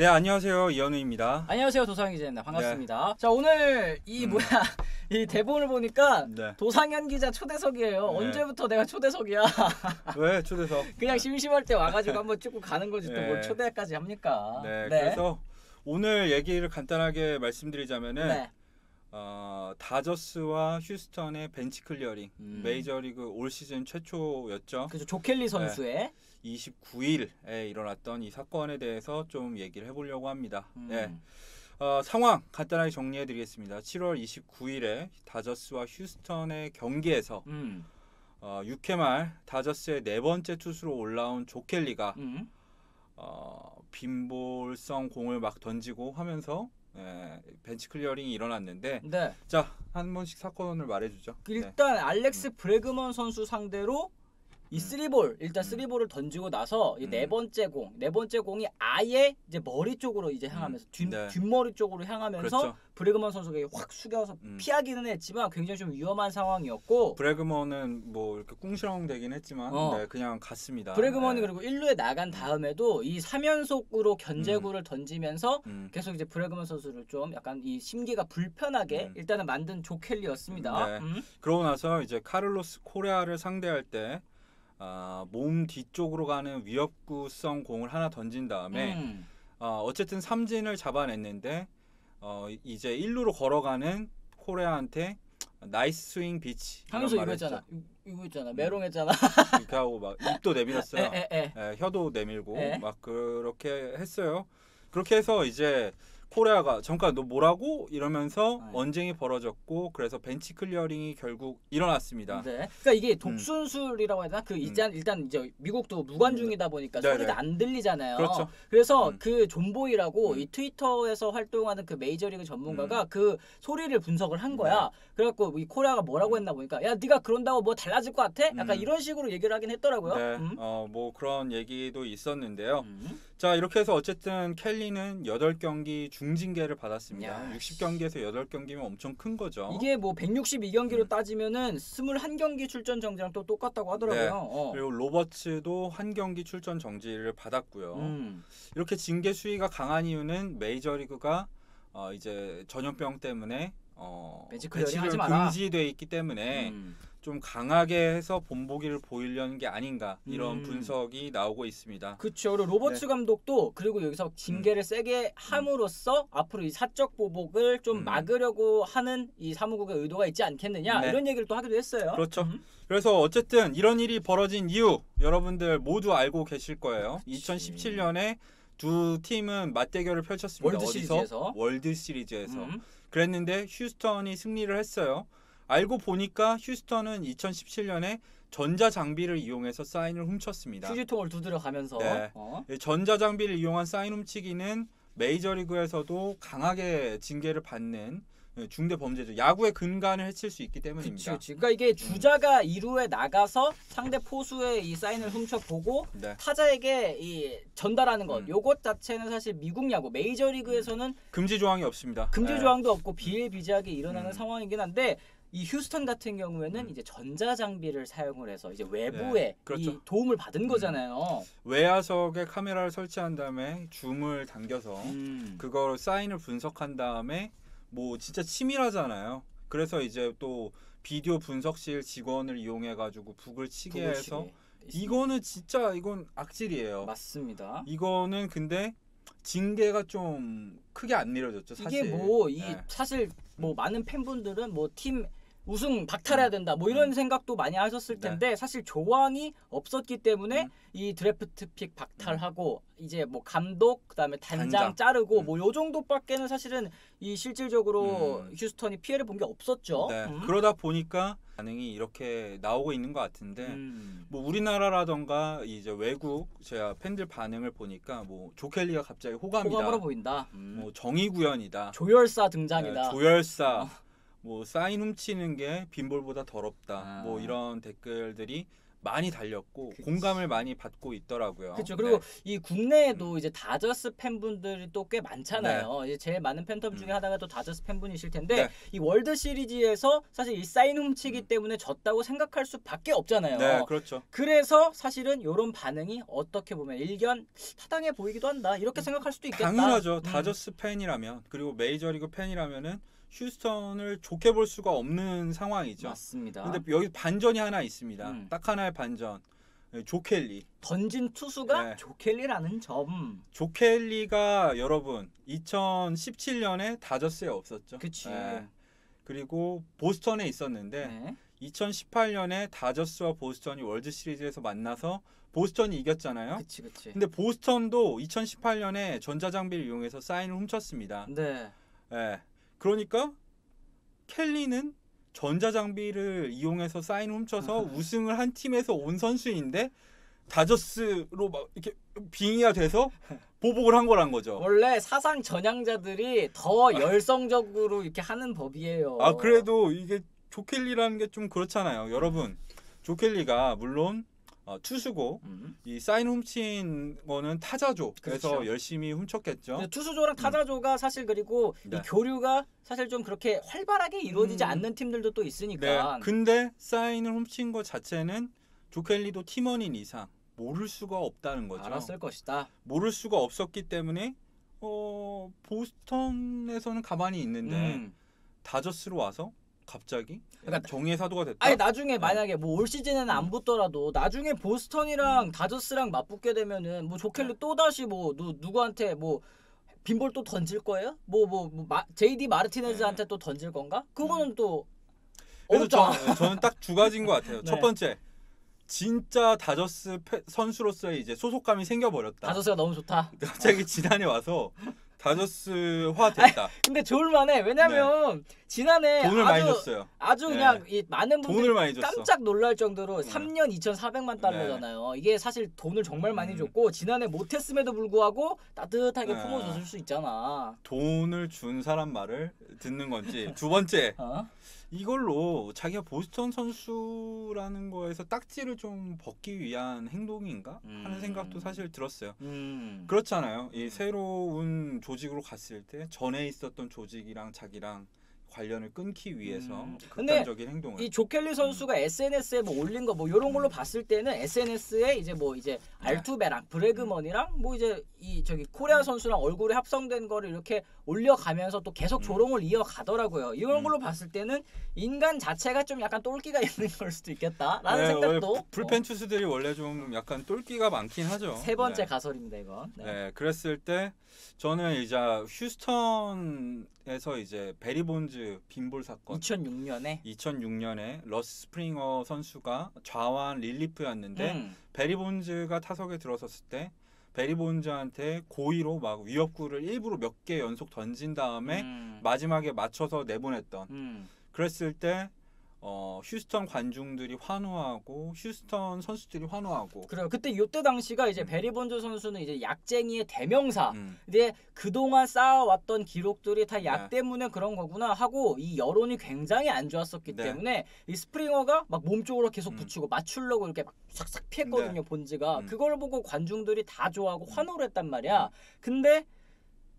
네, 안녕하세요. 이현우입니다. 안녕하세요. 도상현 기자입니다. 반갑습니다. 네. 자, 오늘 이 이 대본을 보니까 네. 도상현 기자 초대석이에요. 네. 언제부터 내가 초대석이야? 왜 초대석? 그냥 심심할 때 와가지고 한번 찍고 가는 거지. 또 뭘 초대까지 합니까? 네, 그래서 오늘 얘기를 간단하게 말씀드리자면은 다저스와 휴스턴의 벤치 클리어링 메이저리그 올 시즌 최초였죠. 그죠. 조켈리 선수의 29일에 일어났던 이 사건에 대해서 좀 얘기를 해보려고 합니다. 네. 상황 간단하게 정리해드리겠습니다. 7월 29일에 다저스와 휴스턴의 경기에서 6회 말 다저스의 네 번째 투수로 올라온 조켈리가 빈볼성 공을 막 던지고 하면서 벤치 클리어링이 일어났는데 네. 자, 한 번씩 사건을 말해주죠. 일단 알렉스 브래그먼 선수 상대로 이 3볼 일단 3볼을 던지고 나서 이 네 번째 공이 아예 이제 머리 쪽으로 이제 향하면서 뒷머리 쪽으로 향하면서 그렇죠. 브래그먼 선수가 확 숙여서 피하기는 했지만 굉장히 좀 위험한 상황이었고 브래그먼은 뭐 이렇게 꿍시렁 되긴 했지만 그냥 갔습니다. 브래그먼이 그리고 1루에 나간 다음에도 이 3연속으로 견제구를 던지면서 계속 이제 브래그먼 선수를 좀 약간 이 심기가 불편하게 일단은 만든 조켈리였습니다. 그러고 나서 이제 카를로스 코레아를 상대할 때 몸 뒤쪽으로 가는 위협구성 공을 하나 던진 다음에 어쨌든 삼진을 잡아냈는데 이제 1루로 걸어가는 코레아한테 나이스 스윙 비치 하면서 이거 있잖아 메롱했잖아. 이렇게 하고 막 입도 내밀었어요. 혀도 내밀고 막 그렇게 했어요. 그렇게 해서 이제 코레아가 잠깐 너 뭐라고? 이러면서 언쟁이 벌어졌고 그래서 벤치 클리어링이 결국 일어났습니다. 네. 그러니까 이게 독순술이라고 해야 되나? 일단 이제 미국도 무관중이다 보니까 소리가 안 들리잖아요. 그렇죠. 그래서 그 존보이라고 이 트위터에서 활동하는 그 메이저리그 전문가가 그 소리를 분석을 한 거야. 그래갖고 이 코레아가 뭐라고 했나 보니까 야 네가 그런다고 뭐 달라질 것 같아? 약간 이런 식으로 얘기를 하긴 했더라고요. 네. 뭐 그런 얘기도 있었는데요. 자, 이렇게 해서 어쨌든 켈리는 8경기 중징계를 받았습니다. 60경기에서 8경기면 엄청 큰 거죠. 이게 뭐 162경기로 따지면은 21경기 출전 정지랑 또 똑같다고 하더라고요. 그리고 로버츠도 1경기 출전 정지를 받았고요. 이렇게 징계 수위가 강한 이유는 메이저리그가 이제 전염병 때문에 배치를 금지돼 있기 때문에 좀 강하게 해서 본보기를 보이려는 게 아닌가 이런 분석이 나오고 있습니다. 그렇죠. 그리고 로버츠 감독도 그리고 여기서 징계를 세게 함으로써 앞으로 이 사적 보복을 좀 막으려고 하는 이 사무국의 의도가 있지 않겠느냐 이런 얘기를 또 하기도 했어요. 그렇죠. 그래서 어쨌든 이런 일이 벌어진 이유 여러분들 모두 알고 계실 거예요. 2017년에 두 팀은 맞대결을 펼쳤습니다. 월드 시리즈에서. 그랬는데 휴스턴이 승리를 했어요. 알고 보니까 휴스턴은 2017년에 전자장비를 이용해서 사인을 훔쳤습니다. 휴지통을 두드려 가면서 전자장비를 이용한 사인 훔치기는 메이저리그에서도 강하게 징계를 받는 중대 범죄죠. 야구의 근간을 해칠 수 있기 때문입니다. 그치. 그러니까 이게 주자가 2루에 나가서 상대 포수의 이 사인을 훔쳐보고 타자에게 이 전달하는 것 요것 자체는 사실 미국 야구 메이저리그에서는 금지 조항이 없습니다. 금지 조항도 없고 비일비재하게 일어나는 상황이긴 한데 이 휴스턴 같은 경우에는 이제 전자장비를 사용을 해서 이제 외부에 이 도움을 받은 거잖아요. 외야석에 카메라를 설치한 다음에 줌을 당겨서 그걸 사인을 분석한 다음에 뭐 진짜 치밀하잖아요. 그래서 이제 또 비디오 분석실 직원을 이용해 가지고 북을 치게 해서 이거는 진짜 이건 악질이에요. 맞습니다. 이거는 근데 징계가 좀 크게 안 내려졌죠. 사실. 이게 뭐 사실 뭐 많은 팬분들은 뭐 팀 우승 박탈해야 된다 뭐 이런 생각도 많이 하셨을 텐데 사실 조항이 없었기 때문에 이 드래프트 픽 박탈하고 이제 뭐 감독 그다음에 단장 자르고 뭐 요 정도밖에는 사실은 이 실질적으로 휴스턴이 피해를 본 게 없었죠. 그러다 보니까 반응이 이렇게 나오고 있는 것 같은데 뭐 우리나라라던가 이제 외국 제가 팬들 반응을 보니까 뭐 조켈리가 갑자기 호감으로 보인다. 뭐 정의구현이다. 조열사 등장이다. 조열사. 뭐 사인 훔치는 게 빈볼보다 더럽다. 뭐 이런 댓글들이 많이 달렸고 그치. 공감을 많이 받고 있더라고요. 그렇죠. 그리고 네. 이 국내에도 이제 다저스 팬분들이 또 꽤 많잖아요. 이제 제일 많은 팬텀 중에 하나가 또 다저스 팬분이실 텐데 네. 이 월드 시리즈에서 사실 이 사인 훔치기 때문에 졌다고 생각할 수밖에 없잖아요. 네, 그렇죠. 그래서 사실은 이런 반응이 어떻게 보면 일견 타당해 보이기도 한다. 이렇게 생각할 수도 있겠다. 당연하죠. 다저스 팬이라면 그리고 메이저리그 팬이라면은 휴스턴을 좋게 볼 수가 없는 상황이죠. 맞습니다. 근데 여기 반전이 하나 있습니다. 딱 하나의 반전. 조 켈리. 던진 투수가 네. 조 켈리라는 점. 조 켈리가 여러분 2017년에 다저스에 없었죠. 그치. 그리고 보스턴에 있었는데 네. 2018년에 다저스와 보스턴이 월드 시리즈에서 만나서 보스턴이 이겼잖아요. 그치. 근데 보스턴도 2018년에 전자장비를 이용해서 사인을 훔쳤습니다. 네. 그러니까 켈리는 전자장비를 이용해서 사인을 훔쳐서 우승을 한 팀에서 온 선수인데 다저스로 막 이렇게 빙의가 돼서 보복을 한 거란 거죠. 원래 사상 전향자들이 더 열성적으로 이렇게 하는 법이에요. 그래도 이게 조 켈리라는 게 좀 그렇잖아요. 여러분, 조 켈리가 물론 투수고 이 사인 훔친 거는 타자조. 그래서 그렇죠. 열심히 훔쳤겠죠. 투수조랑 타자조가 사실 그리고 네. 이 교류가 사실 좀 그렇게 활발하게 이루어지지 않는 팀들도 또 있으니까. 네. 근데 사인을 훔친 것 자체는 조 켈리도 팀원인 이상 모를 수가 없다는 거죠. 알았을 것이다. 모를 수가 없었기 때문에 보스턴에서는 가만히 있는데 다저스로 와서 갑자기 그러니까 정의의 사도가 됐다. 아니 나중에 만약에 뭐 올 시즌에는 안 붙더라도 나중에 보스턴이랑 다저스랑 맞붙게 되면은 뭐 조켈리 또 다시 뭐 누구한테 뭐 빈볼 또 던질 거예요? JD 마르티네즈한테 또 던질 건가? 그거는 또 그래서 저는 딱 두 가지인 것 같아요. 네. 첫 번째, 진짜 다저스 선수로서의 이제 소속감이 생겨버렸다. 다저스가 너무 좋다. 갑자기 지난해 와서 다저스화 됐다. 근데 좋을만해. 왜냐면 지난해 돈을 많이 줬어요. 아주 그냥 이 많은 분들이 돈을 많이 줬어. 깜짝 놀랄 정도로 3년 2,400만 달러잖아요. 이게 사실 돈을 정말 많이 줬고 지난해 못했음에도 불구하고 따뜻하게 품어줬을 수 있잖아. 돈을 준 사람 말을 듣는 건지. 두 번째, 이걸로 자기가 보스턴 선수라는 거에서 딱지를 좀 벗기 위한 행동인가 하는 생각도 사실 들었어요. 그렇잖아요. 이 새로운 조직으로 갔을 때 전에 있었던 조직이랑 자기랑 관련을 끊기 위해서 극단적인 행동을. 이 조켈리 선수가 SNS에 뭐 올린 거 뭐 이런 걸로 봤을 때는 SNS에 이제 알투베랑 브래그먼이랑 뭐 이제 이 저기 코리아 선수랑 얼굴이 합성된 거를 이렇게 올려가면서 또 계속 조롱을 이어가더라고요. 이런 걸로 봤을 때는 인간 자체가 좀 약간 똘끼가 있는 걸 수도 있겠다라는 생각도. 불펜 투수들이 원래 좀 약간 똘끼가 많긴 하죠. 세 번째 가설입니다 이건. 그랬을 때 저는 이제 휴스턴에서 이제 베리 본즈 빈볼 사건 2006년에 러스 스프링어 선수가 좌완 릴리프였는데 베리 본즈가 타석에 들어섰을 때 베리 본즈한테 고의로 막 위협구를 일부러 몇 개 연속 던진 다음에 마지막에 맞춰서 내보냈던 그랬을 때 휴스턴 관중들이 환호하고 휴스턴 선수들이 환호하고. 그래요. 그때 이때 당시가 이제 베리 본즈 선수는 이제 약쟁이의 대명사. 근데 그동안 쌓아왔던 기록들이 다 약 때문에 그런 거구나 하고 이 여론이 굉장히 안 좋았었기 때문에 이 스프링어가 막 몸쪽으로 계속 붙이고 맞추려고 이렇게 막 싹싹 피했거든요. 본즈가. 그걸 보고 관중들이 다 좋아하고 환호를 했단 말이야. 근데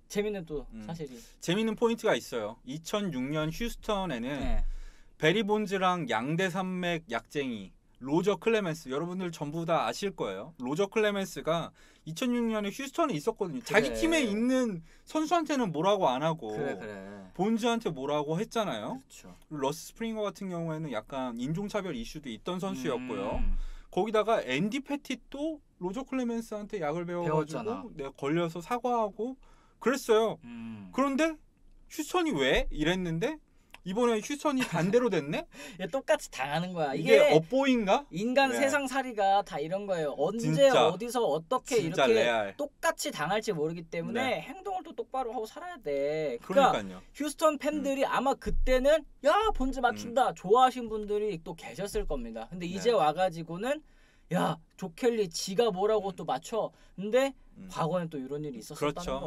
재밌는 또 사실이. 재밌는 포인트가 있어요. 2006년 휴스턴에는 베리 본즈랑 양대 산맥 약쟁이 로저 클레멘스 여러분들 전부 다 아실 거예요. 로저 클레멘스가 2006년에 휴스턴에 있었거든요. 자기 팀에 있는 선수한테는 뭐라고 안 하고 본즈한테 뭐라고 했잖아요. 그렇죠. 러스 스프링어 같은 경우에는 약간 인종차별 이슈도 있던 선수였고요. 거기다가 앤디 패티도 로저 클레멘스한테 약을 배워가지고 걸려서 사과하고 그랬어요. 그런데 휴스턴이 왜? 이랬는데 이번에 휴스턴이 반대로 됐네? 똑같이 당하는 거야. 이게 업보인가? 인간 세상살이가 다 이런 거예요. 언제 진짜, 어디서 어떻게 이렇게 레알. 똑같이 당할지 모르기 때문에 행동을 또 똑바로 하고 살아야 돼. 그러니까요. 휴스턴 팬들이 아마 그때는 야 본즈 맞춘다 좋아하신 분들이 또 계셨을 겁니다. 근데 이제 와가지고는 야, 조 켈리 지가 뭐라고 또 맞춰. 근데 과거엔 또 이런 일이 있었었다는 그렇죠.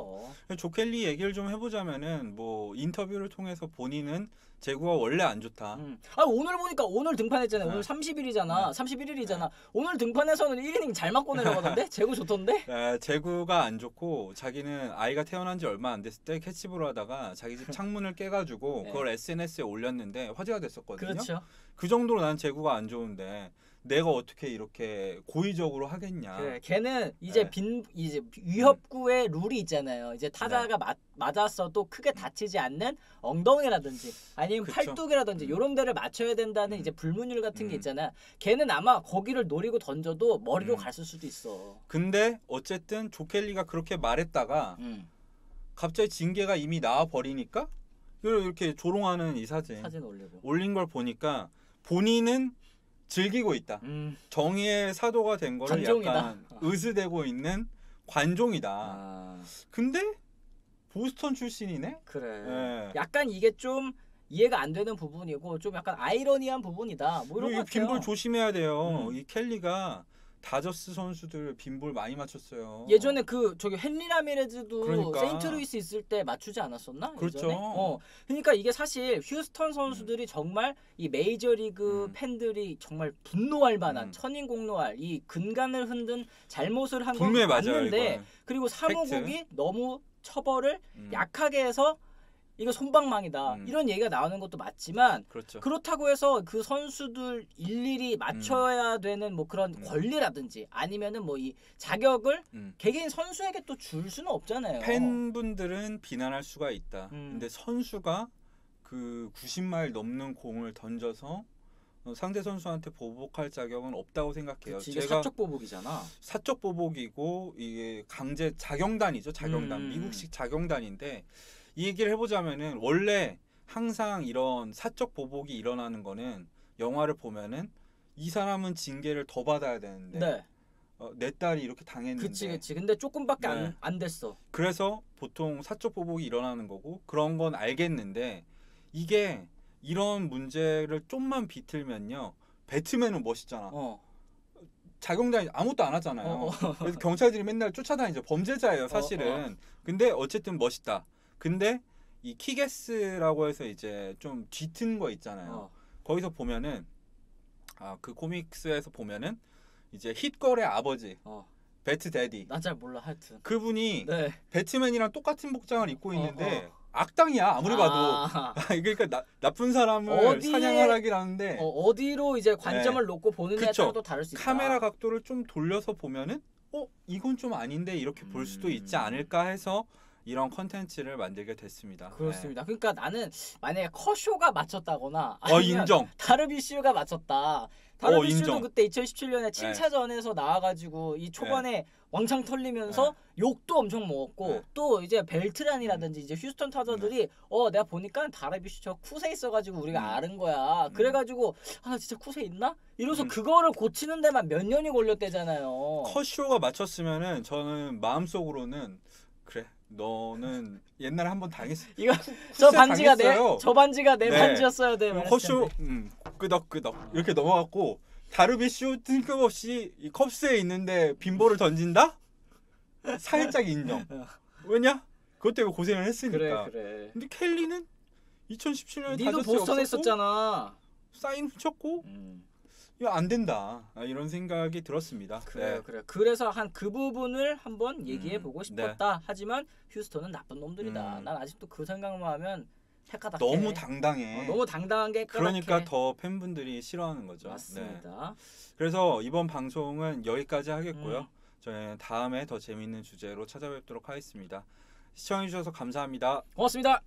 거. 조 켈리 얘기를 좀 해보자면은 뭐 인터뷰를 통해서 본인은 제구가 원래 안 좋다. 아 오늘 보니까 오늘 등판했잖아요. 오늘 30일이잖아. 31일이잖아. 오늘 등판에서는 1이닝 잘 맞고 내려가던데? 제구 좋던데? 제구가 안 좋고 자기는 아이가 태어난 지 얼마 안 됐을 때 캐치볼 하다가 자기 집 창문을 깨가지고 네. 그걸 SNS에 올렸는데 화제가 됐었거든요. 그렇죠. 그 정도로 난 제구가 안 좋은데 내가 어떻게 이렇게 고의적으로 하겠냐. 그래, 걔는 이제 이제 위협구의 룰이 있잖아요. 이제 타자가 맞았어도 크게 다치지 않는 엉덩이라든지 아니면 그쵸. 팔뚝이라든지 이런 데를 맞춰야 된다는 이제 불문율 같은 게 있잖아. 걔는 아마 거기를 노리고 던져도 머리로 갔을 수도 있어. 근데 어쨌든 조 켈리가 그렇게 말했다가 갑자기 징계가 이미 나와 버리니까 이렇게 조롱하는 이 사진 올린 걸 보니까 본인은 즐기고 있다. 정의의 사도가 된 거를 관종이다. 약간 의스대고 있는 관종이다. 근데 보스턴 출신이네? 그래. 네. 약간 이게 좀 이해가 안 되는 부분이고 좀 약간 아이러니한 부분이다. 뭐 이런 거 같아요. 빈볼 조심해야 돼요. 이 켈리가 다저스 선수들 빈볼 많이 맞췄어요. 예전에 그 저기 헨리 라미레즈도 그러니까. 세인트루이스 있을 때 맞추지 않았었나? 그렇죠. 예전에? 그러니까 이게 사실 휴스턴 선수들이 정말 이 메이저리그 팬들이 정말 분노할 만한 천인공노할 이 근간을 흔든 잘못을 한 건 맞는데 그리고 사무국이 너무 처벌을 약하게 해서 이거 솜방망이다 이런 얘기가 나오는 것도 맞지만 그렇죠. 그렇다고 해서 그 선수들 일일이 맞춰야 되는 뭐 그런 권리라든지 아니면은 뭐 이 자격을 개개인 선수에게 또 줄 수는 없잖아요. 팬분들은 비난할 수가 있다. 근데 선수가 그 90마일 넘는 공을 던져서 상대 선수한테 보복할 자격은 없다고 생각해요. 그치, 이게 사적 보복이잖아. 사적 보복이고 이게 강제 자경단이죠. 자경단. 미국식 자경단인데 이 얘기를 해보자면은 원래 항상 이런 사적 보복이 일어나는 거는 영화를 보면은 이 사람은 징계를 더 받아야 되는데 내 딸이 이렇게 당했는데 그치 근데 조금밖에 안 됐어. 그래서 보통 사적 보복이 일어나는 거고 그런 건 알겠는데 이게 이런 문제를 좀만 비틀면요 배트맨은 멋있잖아. 자경단이 아무것도 안 하잖아요. 그래서 경찰들이 맨날 쫓아다니죠. 범죄자예요 사실은. 근데 어쨌든 멋있다. 근데 이 키게스라고 해서 이제 좀 뒤튼 거 있잖아요. 거기서 보면은 그 코믹스에서 보면은 이제 hit걸의 아버지 배트 데디. 난 잘 몰라 하여튼. 그분이 배트맨이랑 똑같은 복장을 입고 있는데 악당이야 아무리 봐도. 그러니까 나쁜 사람을 사냥하라기라는데 어디로 이제 관점을 놓고 보느냐에 따라 또 다를 수 있다. 카메라 각도를 좀 돌려서 보면은 이건 좀 아닌데 이렇게 볼 수도 있지 않을까 해서 이런 컨텐츠를 만들게 됐습니다. 그렇습니다. 그러니까 나는 만약에 커쇼가 맞췄다거나 인정. 다르비슈가 맞췄다. 다르비슈도 인정. 그때 2017년에 7차전에서 나와가지고 이 초반에 왕창 털리면서 욕도 엄청 먹었고 또 이제 벨트란이라든지 이제 휴스턴 타자들이 내가 보니까 다르비슈 저 쿠세 있어가지고 우리가 아는 거야. 그래가지고 나 진짜 쿠세 있나? 이러면서 그거를 고치는 데만 몇 년이 걸렸대잖아요. 커쇼가 맞췄으면은 저는 마음속으로는 그래 너는 옛날에 한번 당했어. 이거 저 반지가 내 반지였어야 돼. 커쇼 끄덕끄덕 이렇게 넘어갔고 다르비슈 뜬금없이 이 컵스에 있는데 빈볼을 던진다? 살짝 인정. 왜냐? 그것 때문에 고생을 했으니까. 그래. 근데 켈리는 2017년에 니도 보스턴에 있었잖아. 사인 훔쳤고 이거 안 된다. 이런 생각이 들었습니다. 그래. 그래서 한 그 부분을 한번 얘기해 보고 싶었다. 하지만 휴스턴은 나쁜 놈들이다. 난 아직도 그 생각만 하면 헷가닥해. 너무 당당해. 너무 당당한 게 그러니까 더 팬분들이 싫어하는 거죠. 맞습니다. 그래서 이번 방송은 여기까지 하겠고요. 저희는 다음에 더 재밌는 주제로 찾아뵙도록 하겠습니다. 시청해주셔서 감사합니다. 고맙습니다.